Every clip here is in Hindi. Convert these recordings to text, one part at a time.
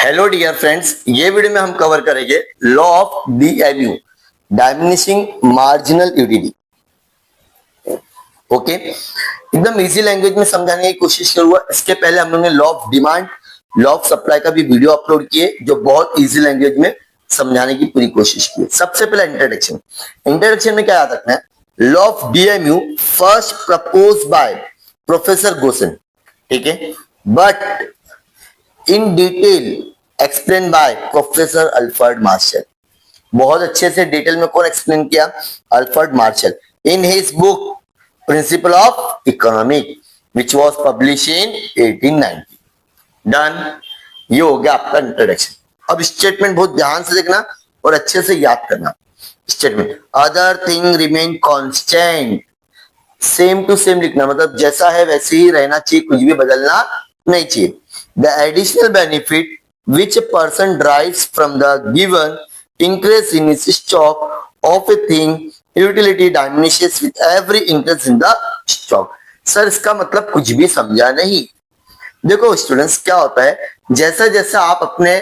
हेलो डियर फ्रेंड्स, ये वीडियो में हम कवर करेंगे law of DMU, diminishing marginal utility. Okay, एकदम इजी लैंग्वेज में समझाने की कोशिश करूंगा। इसके पहले हम लोगों ने law of demand, law of supply का भी वीडियो अपलोड किए जो बहुत इजी लैंग्वेज में समझाने की पूरी कोशिश की। सबसे पहले इंट्रोडक्शन में क्या याद रखना है, law of DMU first propose by professor Gaussian, ठीक है, but in detail explain by professor Alfred Marshall. बहुत अच्छे से डिटेल में कौन एक्सप्लेन किया? Alfred Marshall in his book principle of economic which was publish in 1890। Done, ये हो गया आपका इंट्रोडक्शन। अब स्टेटमेंट बहुत ध्यान से देखना और अच्छे से याद करना। Statement, other thing remain constant, same to same लिखना, मतलब जैसा है वैसे ही रहना चाहिए, कुछ भी बदलना नहीं चाहिए। The additional benefit which a person derives from the given increase in its stock of a thing utility diminishes with every increase in the stock। Sir इसका मतलब कुछ भी समझा नहीं। देखो स्टूडेंट्स, क्या होता है, जैसा जैसा आप अपने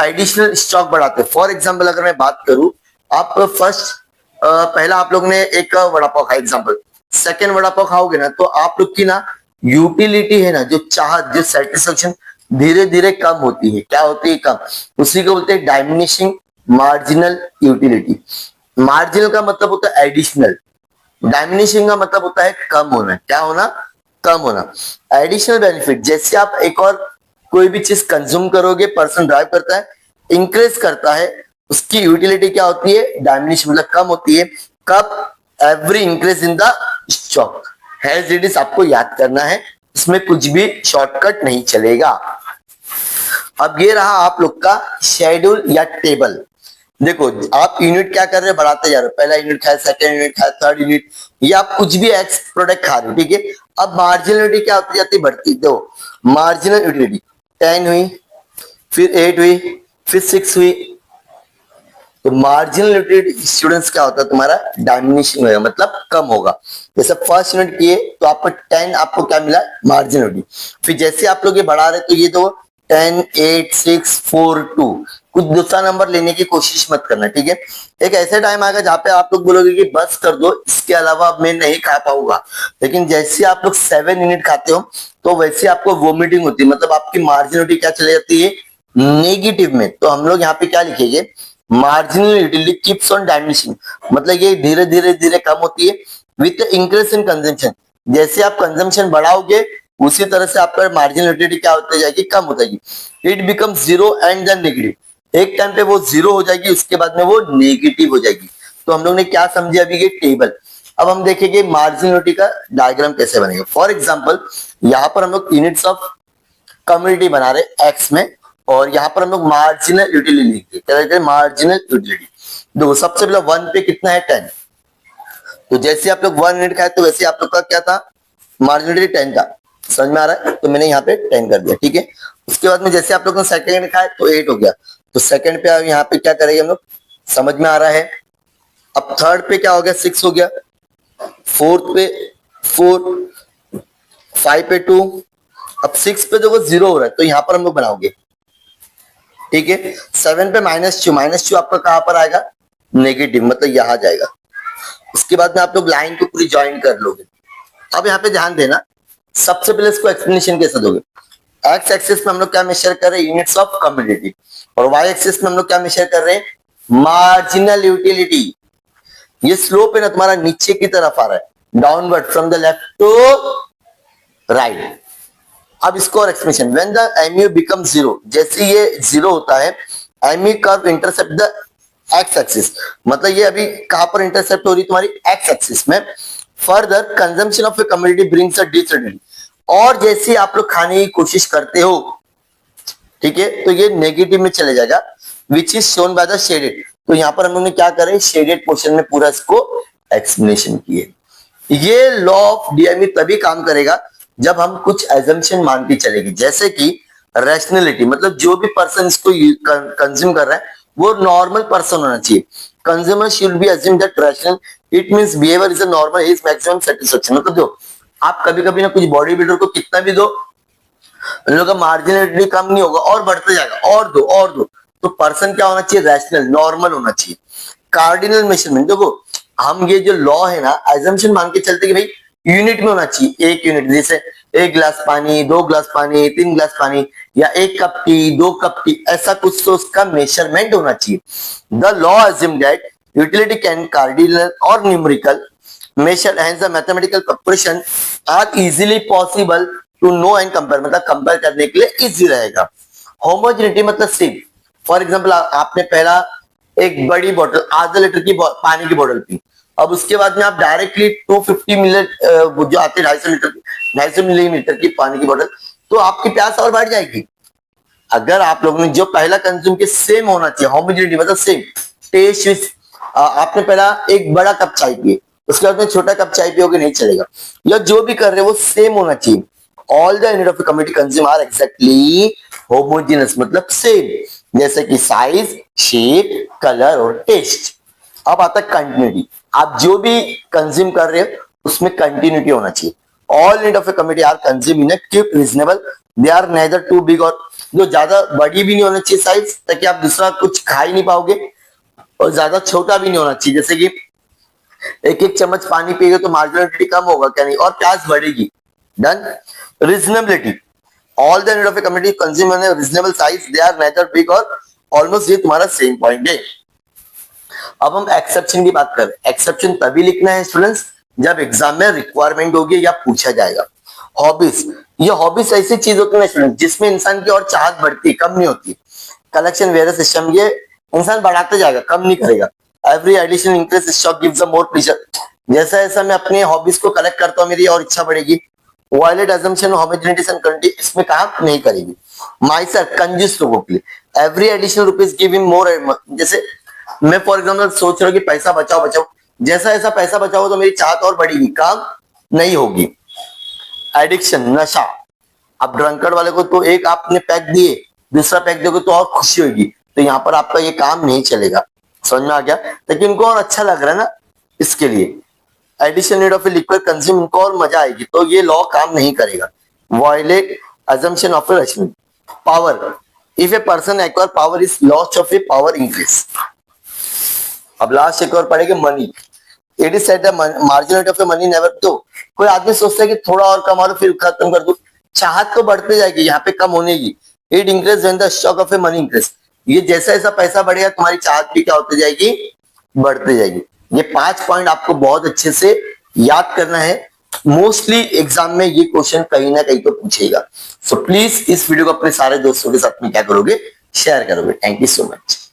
एडिशनल स्टॉक बढ़ाते हैं, फॉर एग्जांपल अगर मैं बात करूं, आप फर्स्ट पहला आप लोग ने एक वड़ा पाव खाया एग्जांपल, सेकंड वड़ा पाव खाओगे ना तो आप लोग की ना यूटिलिटी है ना, जो चाहत, जो सेटिस्फेक्शन धीरे धीरे कम होती है। क्या होती है? कम। उसी को बोलते हैं डाइमिनिशिंग मार्जिनल यूटिलिटी। मार्जिनल का मतलब होता है एडिशनल, डाइमिनिशिंग का मतलब होता है कम होना। क्या होना? कम होना। एडिशनल बेनिफिट, जैसे आप एक और कोई भी चीज कंज्यूम करोगे, पर्सन ड्राइव करता है, इंक्रीज करता है, उसकी यूटिलिटी क्या होती है? डाइमिनिश, मतलब कम होती है। कब? Every increase in the stock. Has it is आपको याद करना है, इसमें कुछ भी शॉर्टकट नहीं चलेगा। अब ये रहा आप लोग का शेड्यूल या टेबल। देखो आप यूनिट क्या कर रहे हैं? बढ़ाते जा रहे हो, पहला यूनिट खाया, सेकंड यूनिट खाया, थर्ड यूनिट, ये आप कुछ भी एक्स प्रोडक्ट खा रहे हो, ठीक है। अब मार्जिनल यूटिलिटी क्या होती जाती है? बढ़ती। दो मार्जिनल यूटिलिटी 10 हुई, फिर 8 हुई, फिर 6 हुई, तो मार्जिनल यूटिलिटी स्टूडेंट्स क्या होता है तुम्हारा? डाइमिनिशिंग होगा, मतलब कम होगा। जैसे फर्स्ट यूनिट किए तो आपको 10, आपको क्या मिला? Marginal utility. फिर जैसे आप लोग ये बढ़ा रहे तो ये तो 10, 8, 6, 4, 2, कुछ दूसरा नंबर लेने की कोशिश मत करना, ठीक है। एक ऐसे टाइम आएगा जहां पे आप लोग बोलोगे कि बस कर दो, इसके अलावा मैं नहीं खा पाऊंगा। लेकिन जैसे आप लोग 7 यूनिट खाते हो तो वैसे आपको वोमिटिंग होती है, मतलब आपकी मार्जिनल यूटिलिटी क्या चली जाती है? नेगेटिव में। तो हम लोग यहाँ पे क्या लिखेंगे? मार्जिनल यूटिलिटी कीप्स ऑन डाइमिनिशिंग, मतलब ये धीरे धीरे धीरे कम होती है विथ इंक्रीज इन कंजम्पशन। जैसे आप कंजम्पशन बढ़ाओगे उसी तरह से आपका मार्जिनल यूटिलिटी क्या होती जाएगी? कम हो जाएगी। It becomes zero and then negative, एक टाइम पे वो जीरो हो जाएगी, उसके बाद में वो नेगेटिव हो जाएगी। तो हम लोग ने क्या समझे अभी? ये टेबल। अब हम देखेंगे मार्जिनल यूटिलिटी का डायग्राम कैसे बनेगा। फॉर एग्जाम्पल यहाँ पर हम लोग यूनिट्स ऑफ कम्युनिटी बना रहे एक्स में, और यहाँ पर हम लोग मार्जिनल यूटिलिटी लिखते हैं। क्या लिखते हैं? Marginal utility. देखो सबसे पहले 1 पे कितना है? 10। तो जैसे आप लोग 1 यूनिट खाए तो वैसे आप लोग का क्या था? मार्जिनल यूटिलिटी 10 था। समझ में आ रहा है? तो मैंने यहाँ पे 10 कर दिया, ठीक है। उसके बाद में जैसे आप लोग ने सेकंड यूनिट खाए तो 8 हो गया, तो सेकंड पे यहाँ पे क्या करेंगे हम लोग? समझ में आ रहा है? अब थर्ड पे क्या हो गया? 6 हो गया, फोर्थ पे 4, 5 पे 2, अब 6 पे देखो 0 हो रहा है तो यहाँ पर हम लोग बनाओगे, ठीक है। 7 पे -2 आपका कहां पर आएगा? नेगेटिव, मतलब यहां जाएगा। उसके बाद में आप लोग लाइन को पूरी ज्वाइन कर लोगे। अब यहाँ पे ध्यान देना, सबसे पहले इसको एक्सप्लेनेशन कैसे दोगे? एक्स एक्सिस में हम लोग क्या मेजर कर रहे हैं? Units of community. और वाई एक्सिस में हम लोग क्या मेजर कर रहे हैं? Marginal utility. ये स्लोप है ना तुम्हारा नीचे की तरफ आ रहा है, downward from the left to right. अब इसको और explanation, when the MU become 0, जैसे ये 0 होता है, MU curve intercept the X axis, मतलब ये अभी कहां पर इंटरसेप्ट हो रही है? तुम्हारी एक्स एक्सिस में। Further consumption of a community brings a disorder, और जैसे आप लोग खाने की कोशिश करते हो, ठीक है, तो ये नेगेटिव में चले जाएगा, which is shown by the shaded. तो यहाँ पर हम लोगों ने क्या करे? शेडेड पोर्शन में पूरा इसको एक्सप्लेनेशन किए। ये लॉ ऑफ डीएमयू तभी काम करेगा जब हम कुछ एजम्पशन मानती चलेगी, जैसे कि रैशनैलिटी, मतलब जो भी पर्सन इसको कंज्यूम कर रहा है वो नॉर्मल पर्सन होना चाहिए। Consumer should be assume that rational, it means behaviour is a normal, is maximum satisfaction. मतलब जो आप कभी कभी ना कुछ बॉडी बिल्डर को कितना भी दो, उन लोगों का मार्जिनलिटी कम नहीं होगा और बढ़ते जाएगा, और दो। तो पर्सन क्या होना चाहिए, रैशनल, नॉर्मल होना चाहिए। कार्डिनल मेजरमेंट, देखो हम ये जो लॉ है ना, एजम्पशन मान के चलते कि भाई यूनिट में होना चाहिए, एक यूनिट, जैसे 1 गिलास पानी, 2 गिलास पानी, 3 गिलास पानी, या 1 कप टी, 2 कप टी, ऐसा कुछ तो उसका मेजरमेंट होना चाहिए। The law assume that utility can cardinal और numerical measure, hence the mathematical proportion are easily possible to know and compare, मतलब कंपेयर करने के लिए इजी रहेगा। होमोजेनिटी मतलब सेम। फॉर एग्जांपल आपने पहला एक बड़ी बोतल आधा लीटर की पानी की बोतल पी, अब उसके बाद में आप डायरेक्टली 250 मिली जो आती है 250 मिलीलीटर की पानी की बोतल, तो आपकी प्यास और बढ़ जाएगी। अगर आप लोगों ने जो पहला कंज्यूम के सेम होना चाहिए, होमोजेनिटी मतलब सेम टेस्ट। आपने पहला एक बड़ा कप चाय पिए, उसके बाद में छोटा कप चाय पियोगे नहीं चलेगा, या जो भी कर रहे हो वो सेम होना चाहिए। All the unit of community consume are exactly homogeneous, मतलब सेम, जैसे कि साइज, शेप, कलर और टेस्ट। अब आता है कंटिन्यूटी, आप जो भी कंज्यूम कर रहे हो उसमें कंटिन्यूटी होना चाहिए। All unit of community are consume in cube reasonable, they are neither too big, और जो ज्यादा बड़ी भी नहीं होना चाहिए साइज, ताकि आप दूसरा कुछ खा ही नहीं पाओगे, और ज्यादा छोटा भी नहीं होना चाहिए, जैसे कि एक एक चम्मच पानी पिएगा तो मार्जिनलिटी कम होगा क्या, नहीं, और प्यास बढ़ेगी। Done. Reasonability, all the unit of a community consume in reasonable size, they are neither big और ऑलमोस्ट, ये तुम्हारा सेम पॉइंट है। अब हम एक्सेप्शन की बात करें। एक्सेप्शन तभी लिखना है स्टूडेंट्स जब एग्जाम में रिक्वायरमेंट होगी या पूछा जाएगा। हॉबीज, ये हॉबीज ऐसी चीज होती है स्टूडेंट जिसमें इंसान की और चाहत बढ़ती है, कम नहीं होती। कलेक्शन वेयर सिस्टम, ये इंसान बढ़ाते जाएगा, कम नहीं करेगा। Every addition increase stock gives more pleasure, जैसा जैसा मैं अपने हॉबीज को कलेक्ट करता हूँ मेरी और इच्छा बढ़ेगी। Violate assumption homogeneity and continuity, इसमें काम नहीं करेगी। माइसर, कंजूस लोगों के लिए। Every additional rupees give him more, जैसे मैं फॉर एग्जांपल सोच रहा हूँ कि पैसा बचाओ बचाओ, जैसा जैसा पैसा बचाओ तो मेरी चाहत और बढ़ेगी, काम नहीं होगी। एडिक्शन, नशा, अब ड्रंकर्ड वाले को तो एक आपने पैक दिए, दूसरा पैक दोगे तो और खुशी होगी, तो यहाँ पर आपका ये काम नहीं चलेगा। समझ में आ गया? लेकिन उनको और अच्छा लग रहा है ना, इसके लिए addition need of a liquid consume, उनको और मजा आएगी, तो ये लॉ काम नहीं करेगा। Violate assumption of a rational power, if a person acquire power is loss of a power increase. अब लास्ट एक और पढ़ेंगे money. It is said the marginality of a money never, तो कोई आदमी सोचता है कि थोड़ा और कमा लो फिर खत्म कर दो, चाहत तो बढ़ते जाएगी, यहाँ पे कम होने की। It increase when the stock of a money increase, ये जैसा जैसा पैसा बढ़ेगा तुम्हारी चाहत भी क्या होती जाएगी, बढ़ते जाएगी। ये 5 पॉइंट आपको बहुत अच्छे से याद करना है, मोस्टली एग्जाम में ये क्वेश्चन कहीं ना कहीं तो पूछेगा। सो प्लीज इस वीडियो को अपने सारे दोस्तों के साथ में क्या करोगे, शेयर करोगे। Thank you so much.